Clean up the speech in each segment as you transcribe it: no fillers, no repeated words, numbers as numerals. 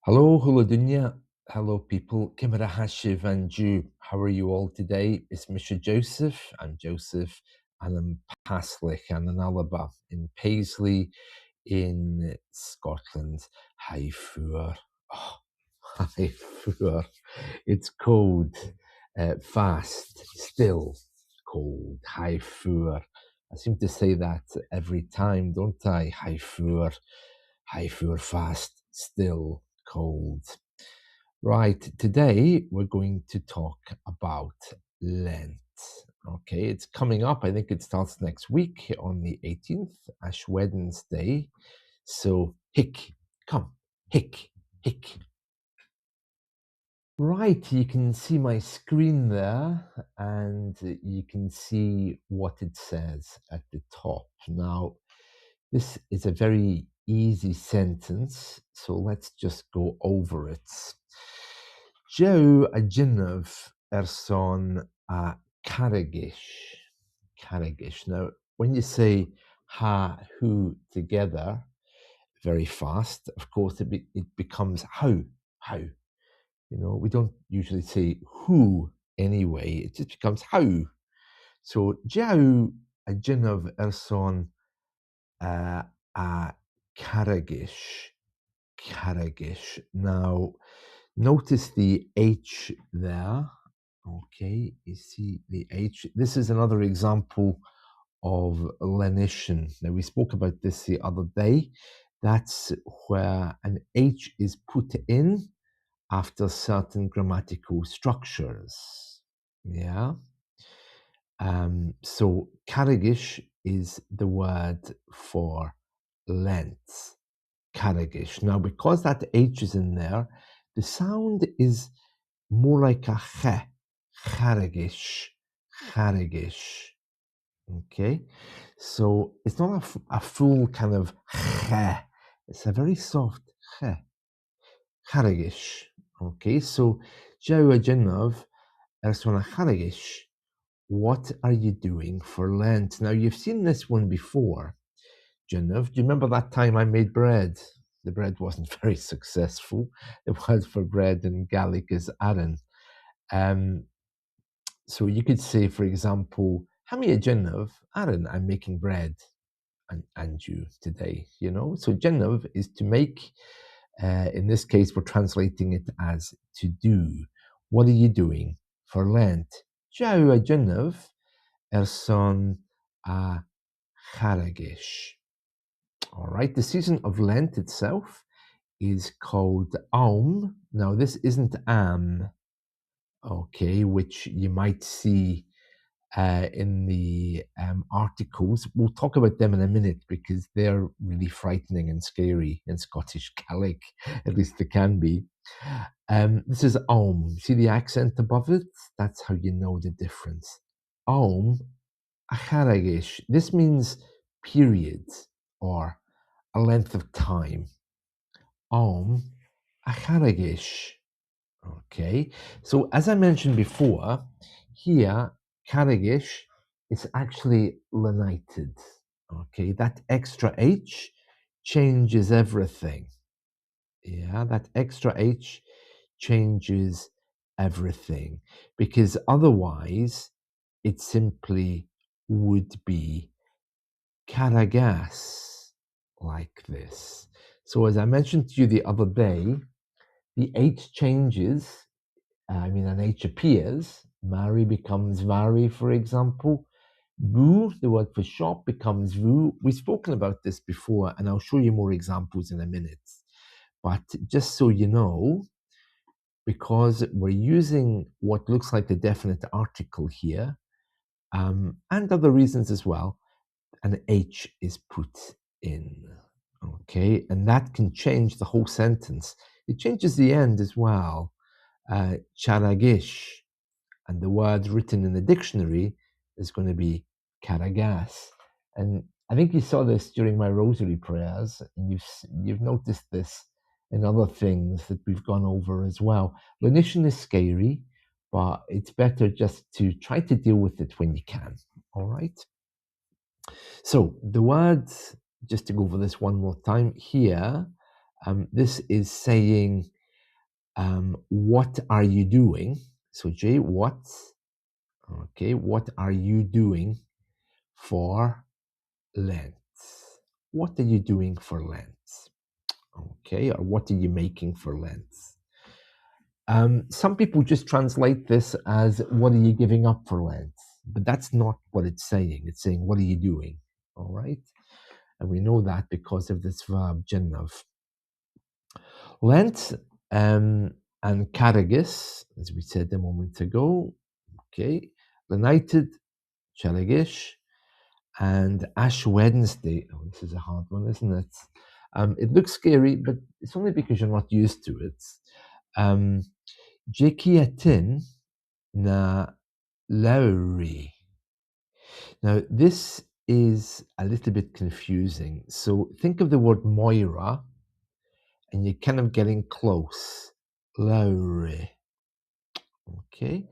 Hello, hello dunya. Hello people. Kimera Hashiv and Jew. How are you all today? It's Mr. Joseph. I'm Joseph and I'm Paslich and in Alaba in Paisley in Scotland. Hi Fuer. Oh, hi Fuer. It's cold, fast, still cold. Hi Fuer. I seem to say that every time, don't I? Hi Fuer. Hi Fuer, fast, still cold. Right, today we're going to talk about Lent. Okay, it's coming up. I think it starts next week on the 18th, Ash Wednesday. So, hick, come, hick, hick. Right, you can see my screen there and you can see what it says at the top. Now, this is a very easy sentence, so let's just go over it. Joe a Jinnov Erson a Carghas. Carghas. Now, when you say ha, who together very fast, of course, it becomes how. You know, we don't usually say who anyway, it just becomes how. So, Joe a Jinnov Erson a Carghas. Carghas. Now, notice the H there. Okay, you see the H. This is another example of lenition. Now, we spoke about this the other day. That's where an H is put in after certain grammatical structures. Yeah. So, Carghas is the word for Lent. Carghas. Now, because that H is in there, the sound is more like a ch. Carghas. Carghas. Okay? So it's not a full kind of ch. It's a very soft ch. Carghas. Okay? So, Jawa Jinnov, Erswana Carghas. What are you doing for Lent? Now, you've seen this one before. Jinnov, do you remember that time I made bread? The bread wasn't very successful. The word for bread in Gaelic is aran. So you could say, for example, Hami a Jinnov, aran, I'm making bread, and you today, you know? So Jinnov is to make, in this case, we're translating it as to do. What are you doing for Lent? Jau a Jinnov, son a Carghas. All right, the season of Lent itself is called Aum. Now, this isn't Am, okay, which you might see in the articles. We'll talk about them in a minute because they're really frightening and scary in Scottish Gaelic, at least they can be. This is Aum. See the accent above it? That's how you know the difference. Aum, Acharagish. This means period or a length of time. Aum, Acharagish. Okay, so as I mentioned before, here, Carghas is actually lenited. Okay, that extra H changes everything. Yeah, that extra H changes everything because otherwise it simply would be Carghas like this. So as I mentioned to you the other day, the H changes. An H appears. Mari becomes Vari, for example. Vu, the word for shop, becomes Vu. We've spoken about this before, and I'll show you more examples in a minute. But just so you know, because we're using what looks like the definite article here, and other reasons as well, an H is put in. Okay, and that can change the whole sentence. It changes the end as well. Charagish, and the word written in the dictionary is going to be Carghas. And I think you saw this during my rosary prayers, and you've noticed this in other things that we've gone over as well. Lenition is scary, but it's better just to try to deal with it when you can. All right. So the words, just to go over this one more time here, This is saying, what are you doing? So J, what? Okay, what are you doing for Lent? What are you doing for Lent? Okay, or what are you making for Lent? Some people just translate this as, what are you giving up for Lent? But that's not what it's saying. It's saying, what are you doing? All right. And we know that because of this verb, gennav. Lent and Carghas, as we said a moment ago, okay, United, Cheligish, and Ash Wednesday. Oh, this is a hard one, isn't it? It looks scary, but it's only because you're not used to it. Jekiatin na Lowry. Now, this is a little bit confusing. So think of the word Moira, and you're kind of getting close. Lowry. Okay.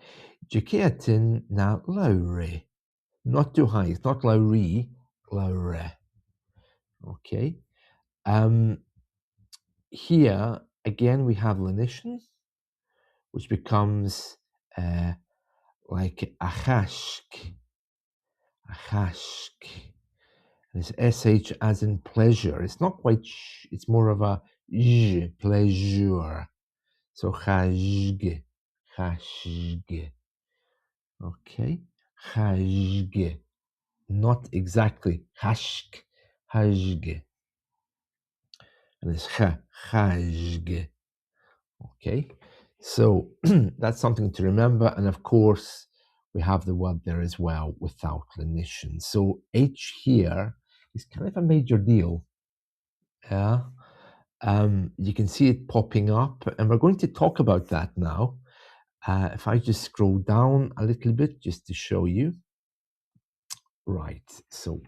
Jekiatin na Lowry. Not too high. It's not Lowry, Lowry. Okay. Here, again, we have lenition, which becomes like achashk. Achashk. And it's sh as in pleasure. It's not quite sh, it's more of a j, pleasure. So chashg, chashg. Okay, chashg. Not exactly chashk, chashg. And it's chashg. Okay, so that's something to remember. And of course, we have the word there as well without lenition. So H here is kind of a major deal. Yeah. You can see it popping up, and we're going to talk about that now. If I just scroll down a little bit just to show you. Right, so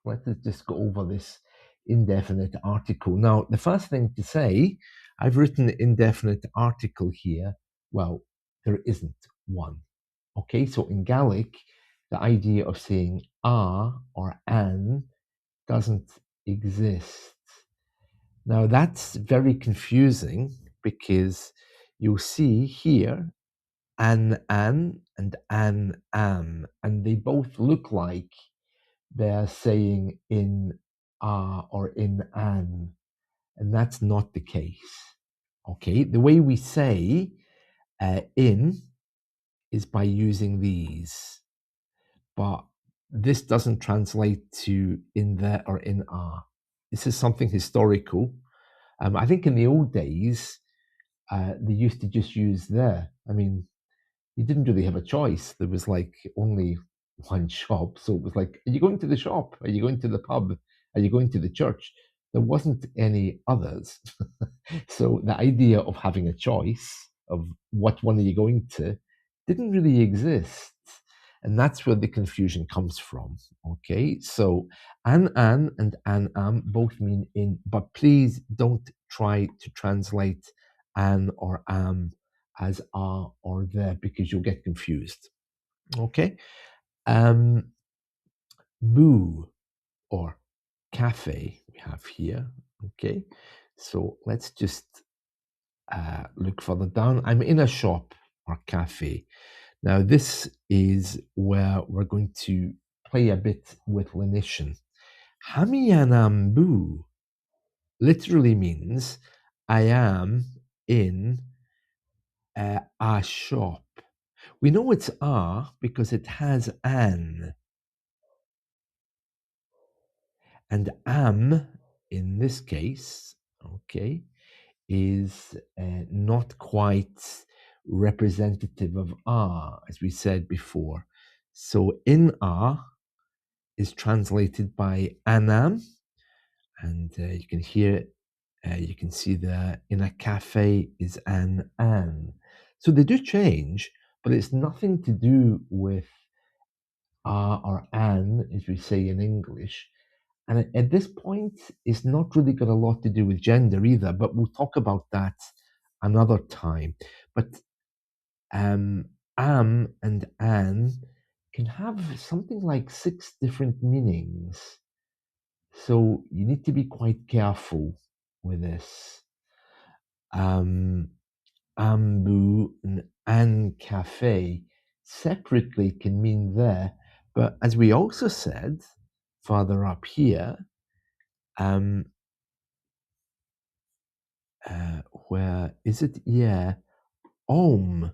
let's just go over this indefinite article. Now, the first thing to say, I've written indefinite article here. Well, there isn't one. Okay, so in Gaelic, the idea of saying a or an doesn't exist. Now that's very confusing because you'll see here an and an am, and they both look like they're saying in or in an, and that's not the case. Okay, the way we say in is by using these, but this doesn't translate to in there or in are. This is something historical. I think in the old days, they used to just use there. I mean, you didn't really have a choice. There was like only one shop. So it was like, are you going to the shop? Are you going to the pub? Are you going to the church? There wasn't any others. So the idea of having a choice of what one are you going to didn't really exist. And that's where the confusion comes from. Okay, so an and an am both mean in, but please don't try to translate an or am as are or there because you'll get confused. Okay, boo or cafe we have here. Okay, so let's just look further down. I'm in a shop or cafe. Now, this is where we're going to play a bit with lenition. Hamianambu literally means I am in a shop. We know it's a because it has an. And am, in this case, okay, is not quite representative of are, as we said before. So in are is translated by anam, and you can hear, you can see there in a cafe is an. So they do change, but it's nothing to do with are or an, as we say in English. And at this point, it's not really got a lot to do with gender either, but we'll talk about that another time. But am and an can have something like 6 different meanings. So you need to be quite careful. with this. Ambu and cafe separately can mean there, but as we also said farther up here, um, where is it? Yeah, om,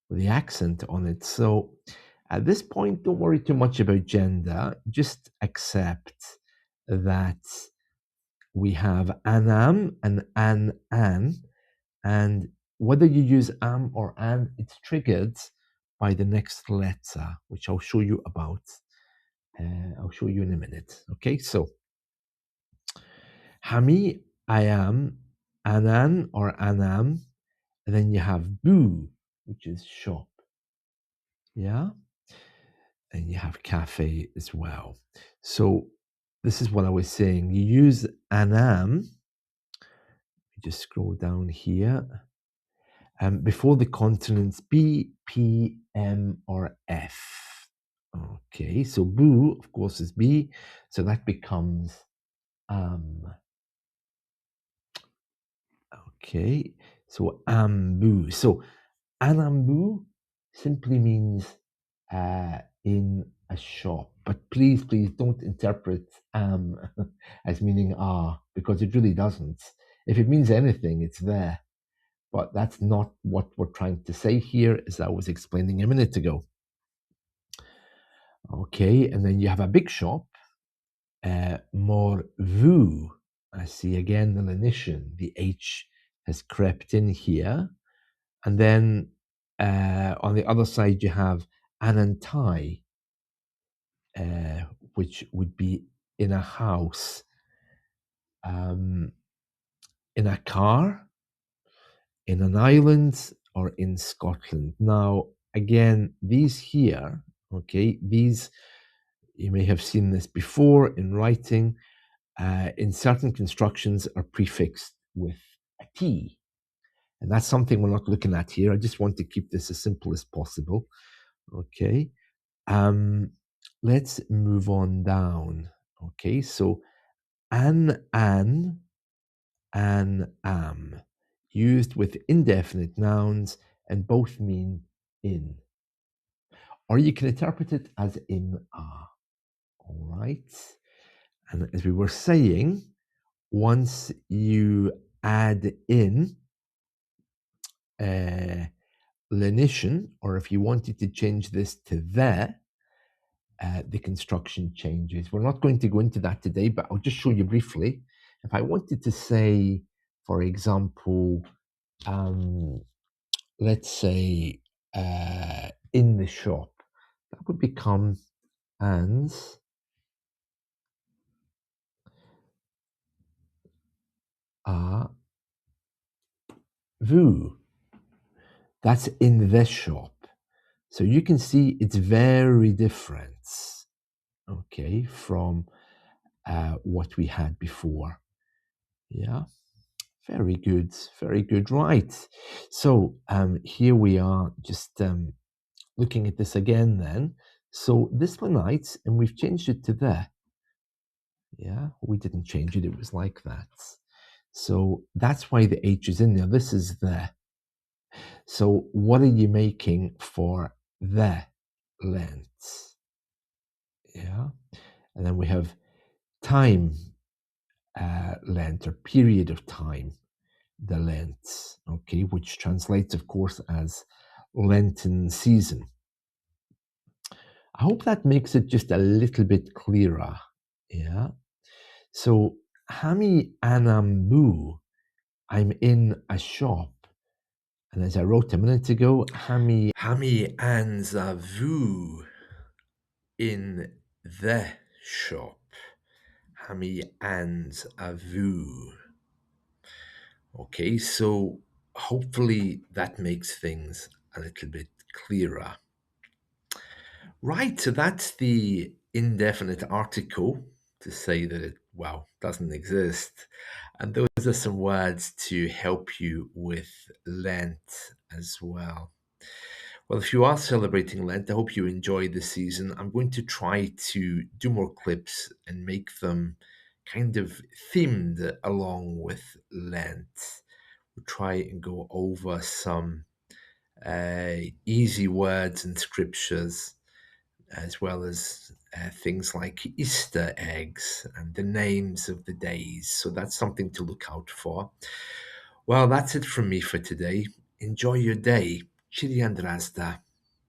with the accent on it. So at this point, don't worry too much about gender. Just accept that we have anam and an, and whether you use am or an, it's triggered by the next letter, which I'll show you about. I'll show you in a minute. Okay, so hami, I am, anan or anam, and then you have boo, which is shop. Yeah, and you have cafe as well. So this is what I was saying. You use anam. Just scroll down here. Before the consonants B, P, M, or F. Okay, so boo, of course, is B, so that becomes okay, so ambu. So anambu simply means in a shop, but please don't interpret as meaning because it really doesn't. If it means anything, it's there. But that's not what we're trying to say here, as I was explaining a minute ago. Okay, and then you have a big shop, more vu. I see again the lenition, the H has crept in here. And then on the other side, you have anantai, which would be in a house, in a car, in an island, or in Scotland. Now, again, these here, okay, these, you may have seen this before in writing, in certain constructions are prefixed with a T. And that's something we're not looking at here. I just want to keep this as simple as possible. Okay. Let's move on down. Okay, so an, am, used with indefinite nouns, and both mean in. Or you can interpret it as in a. All right. And as we were saying, once you add in lenition, or if you wanted to change this to the construction changes. We're not going to go into that today, but I'll just show you briefly. If I wanted to say, for example, let's say in the shop, that would become ans a vu. That's in this shop. So you can see it's very different, okay, from what we had before. Yeah. Very good, very good. Right. So here we are just looking at this again then. So this Lenites, and we've changed it to there. Yeah, we didn't change it, it was like that. So that's why the H is in there. This is there. So what are you making for the Lent? Yeah. And then we have time Lent, or period of time, the Lent, okay, which translates, of course, as Lenten season. I hope that makes it just a little bit clearer. Yeah. So, Hami Anambu, I'm in a shop. And as I wrote a minute ago, Hami Anzavu, in the shop. Hami Anzavu. Okay, so hopefully that makes things a little bit clearer. Right, so that's the indefinite article to say that it, well, doesn't exist. And those are some words to help you with Lent as well. Well, if you are celebrating Lent, I hope you enjoy the season. I'm going to try to do more clips and make them kind of themed along with Lent. We'll try and go over some easy words and scriptures, as well as things like Easter eggs and the names of the days. So that's something to look out for. Well, that's it from me for today. Enjoy your day. Chiri and Razda.